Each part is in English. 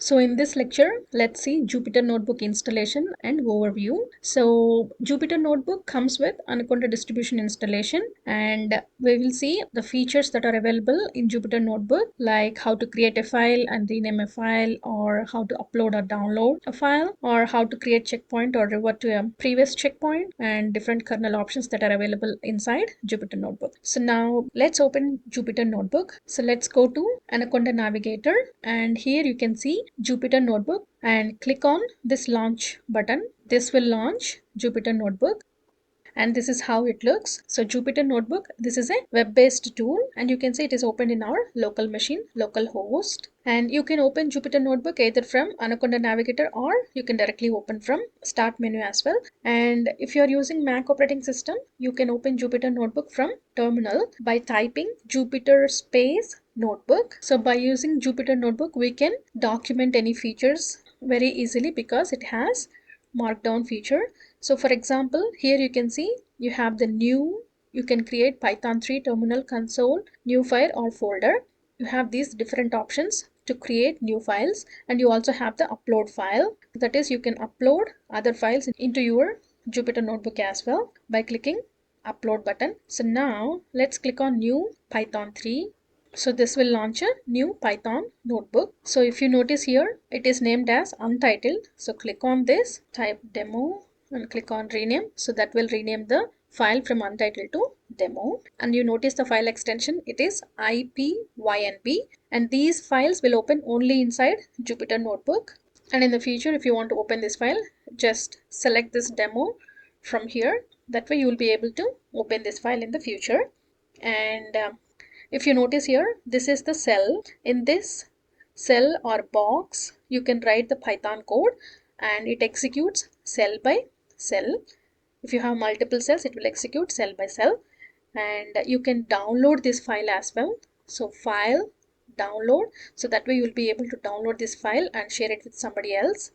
So in this lecture, let's see Jupyter Notebook installation and overview. So Jupyter Notebook comes with Anaconda distribution installation, and we will see the features that are available in Jupyter Notebook, like how to create a file and rename a file, or how to upload or download a file, or how to create checkpoint or revert to a previous checkpoint, and different kernel options that are available inside Jupyter Notebook. So now let's open Jupyter Notebook. So let's go to Anaconda Navigator, and here you can see Jupyter Notebook, and click on this launch button. This will launch Jupyter Notebook, and this is how it looks. So Jupyter Notebook, this is a web-based tool, and you can see it is opened in our local machine, local host. And you can open Jupyter Notebook either from Anaconda Navigator, or you can directly open from Start menu as well. And if you are using Mac operating system, you can open Jupyter Notebook from terminal by typing Jupyter space Notebook. So by using Jupyter Notebook, we can document any features very easily because it has Markdown feature. So for example, here you can see you have the new, you can create Python 3 terminal console, new file or folder. You have these different options to create new files, and you also have the upload file. That is, you can upload other files into your Jupyter Notebook as well by clicking upload button. So now let's click on new Python 3. So this will launch a new Python notebook. So if you notice here, it is named as untitled. So click on this, type demo and click on rename. So that will rename the file from untitled to demo. And you notice the file extension, it is IPYNB. And these files will open only inside Jupyter Notebook. And in the future, if you want to open this file, just select this demo from here. That way you will be able to open this file in the future. And if you notice here, this is the cell. In this cell or box, you can write the Python code, and it executes cell by cell. If you have multiple cells, it will execute cell by cell. And you can download this file as well. So file, download. So that way you will be able to download this file and share it with somebody else.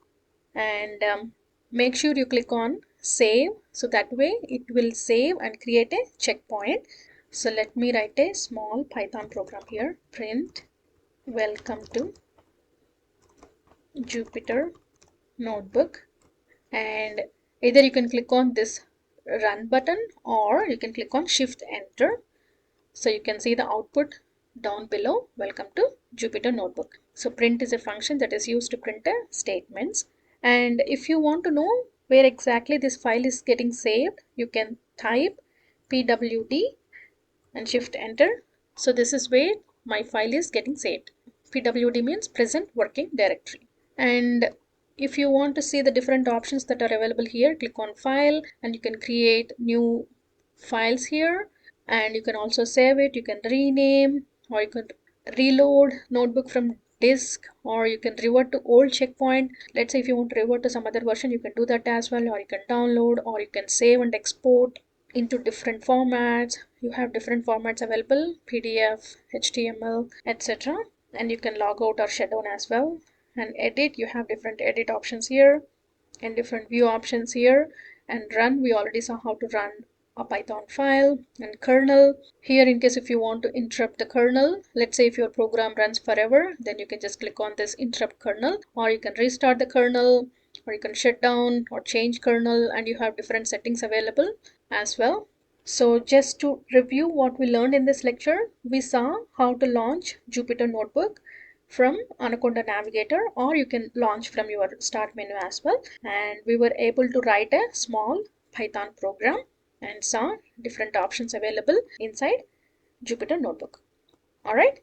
And make sure you click on save. So that way it will save and create a checkpoint. So let me write a small Python program here. Print welcome to Jupyter Notebook, and either you can click on this run button or you can click on shift enter. So you can see the output down below, welcome to Jupyter Notebook. So print is a function that is used to print statements. And if you want to know where exactly this file is getting saved, you can type pwd and shift enter. So this is where my file is getting saved. PWD means present working directory. And if you want to see the different options that are available here, click on file and you can create new files here, and you can also save it. You can rename, or you can reload notebook from disk, or you can revert to old checkpoint. Let's say if you want to revert to some other version, you can do that as well, or you can download, or you can save and export into different formats. You have different formats available, PDF, HTML, etc. And you can log out or shut down as well. And edit, you have different edit options here and different view options here. And run, we already saw how to run a Python file. And kernel, here in case if you want to interrupt the kernel, let's say if your program runs forever, then you can just click on this interrupt kernel, or you can restart the kernel, or you can shut down or change kernel, and you have different settings available as well. So just to review what we learned in this lecture, we saw how to launch Jupyter Notebook from Anaconda Navigator, or you can launch from your start menu as well. And we were able to write a small Python program and saw different options available inside Jupyter Notebook. All right.